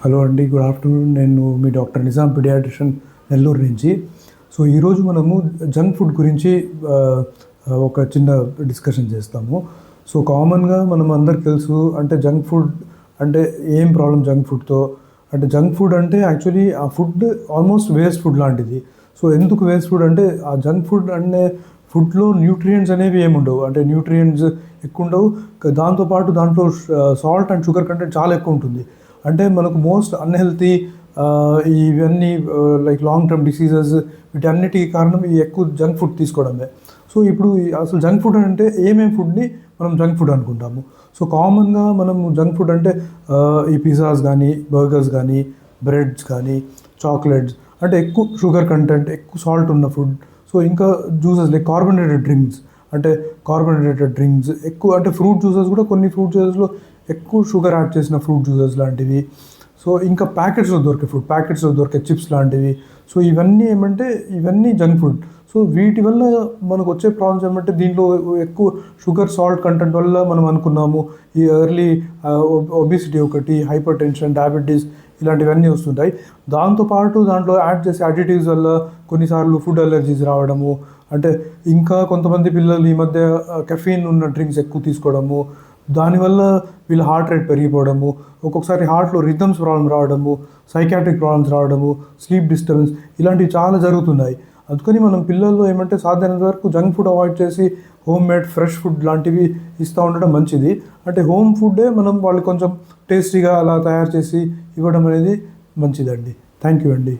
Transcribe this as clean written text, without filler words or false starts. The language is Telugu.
హలో అండి, గుడ్ ఆఫ్టర్నూన్. నేను మీ డాక్టర్ నిజాం పీడియాట్రిషియన్, నెల్లూరు నుంచి. సో ఈరోజు మనము జంక్ ఫుడ్ గురించి ఒక చిన్న డిస్కషన్ చేస్తాము. సో కామన్గా మనం అందరికి తెలుసు, అంటే జంక్ ఫుడ్ అంటే ఏం ప్రాబ్లం జంక్ ఫుడ్తో అంటే జంక్ ఫుడ్ అంటే యాక్చువల్లీ ఆ ఫుడ్ ఆల్మోస్ట్ వేస్ట్ ఫుడ్ లాంటిది. సో ఎందుకు వేస్ట్ ఫుడ్ అంటే ఆ జంక్ ఫుడ్ అంటే ఫుడ్లో న్యూట్రియంట్స్ అనేవి ఏమి ఉండవు, అంటే న్యూట్రియంట్స్ ఎక్కువ ఉండవు. దాంతోపాటు దాంట్లో సాల్ట్ అండ్ షుగర్ కంటెంట్ చాలా ఎక్కువ ఉంటుంది. అంటే మనకు మోస్ట్ అన్హెల్తీ ఇవన్నీ లైక్ లాంగ్ టర్మ్ డిసీజెస్ వీటన్నిటికీ కారణం ఈ ఎక్కువ జంక్ ఫుడ్ తీసుకోవడమే. సో ఇప్పుడు అసలు జంక్ ఫుడ్ అంటే ఏమేమి ఫుడ్ని మనం జంక్ ఫుడ్ అనుకుంటాము. సో కామన్గా మనం జంక్ ఫుడ్ అంటే ఈ పిజ్జాస్ కానీ, బర్గర్స్ కానీ, బ్రెడ్స్ కానీ, చాక్లెట్స్ అంటే ఎక్కువ షుగర్ కంటెంట్, ఎక్కువ సాల్ట్ ఉన్న ఫుడ్. సో ఇంకా జ్యూసెస్ లైక్ కార్బోనేటెడ్ డ్రింక్స్, అంటే కార్బోనేటెడ్ డ్రింక్స్ ఎక్కువ, అంటే ఫ్రూట్ జ్యూసెస్ కూడా కొన్ని ఫ్రూట్ జ్యూసెస్లో ఎక్కువ షుగర్ యాడ్ చేసిన ఫ్రూట్ జ్యూసెస్ లాంటివి. సో ఇంకా ప్యాకెట్స్లో దొరికే ఫుడ్, ప్యాకెట్స్లో దొరికే చిప్స్ లాంటివి. సో ఇవన్నీ ఏమంటే ఇవన్నీ జంక్ ఫుడ్. సో వీటి వల్ల మనకు వచ్చే ప్రాబ్లమ్స్ ఏమంటే దీంట్లో ఎక్కువ షుగర్, సాల్ట్ కంటెంట్ వల్ల మనం అనుకున్నాము ఈ ఎర్లీ ఒబిసిటీ ఒకటి, హైపర్ టెన్షన్, డయాబెటీస్ ఇలాంటివన్నీ వస్తుంటాయి. దాంతోపాటు దాంట్లో యాడ్ చేసే అడిటివ్స్ వల్ల కొన్నిసార్లు ఫుడ్ అలర్జీస్ రావడము, అంటే ఇంకా కొంతమంది పిల్లలు ఈ మధ్య కెఫీన్ ఉన్న డ్రింక్స్ ఎక్కువ తీసుకోవడము, దానివల్ల వీళ్ళ హార్ట్ రేట్ పెరిగిపోవడము, ఒక్కొక్కసారి హార్ట్లో రిథమ్స్ ప్రాబ్లమ్ రావడము, సైకాట్రిక్ ప్రాబ్లమ్స్ రావడము, స్లీప్ డిస్టర్బెన్స్ ఇలాంటివి చాలా జరుగుతున్నాయి. అందుకని మనం పిల్లల్లో ఏమంటే సాధ్యమైనంత వరకు జంక్ ఫుడ్ అవాయిడ్ చేసి హోమ్ మేడ్ ఫ్రెష్ ఫుడ్ లాంటివి ఇస్తూ ఉండడం మంచిది. అంటే హోమ్ ఫుడ్డే మనం వాళ్ళు కొంచెం టేస్టీగా అలా తయారు చేసి ఇవ్వడం అనేది మంచిదండి. థ్యాంక్ యూ అండి.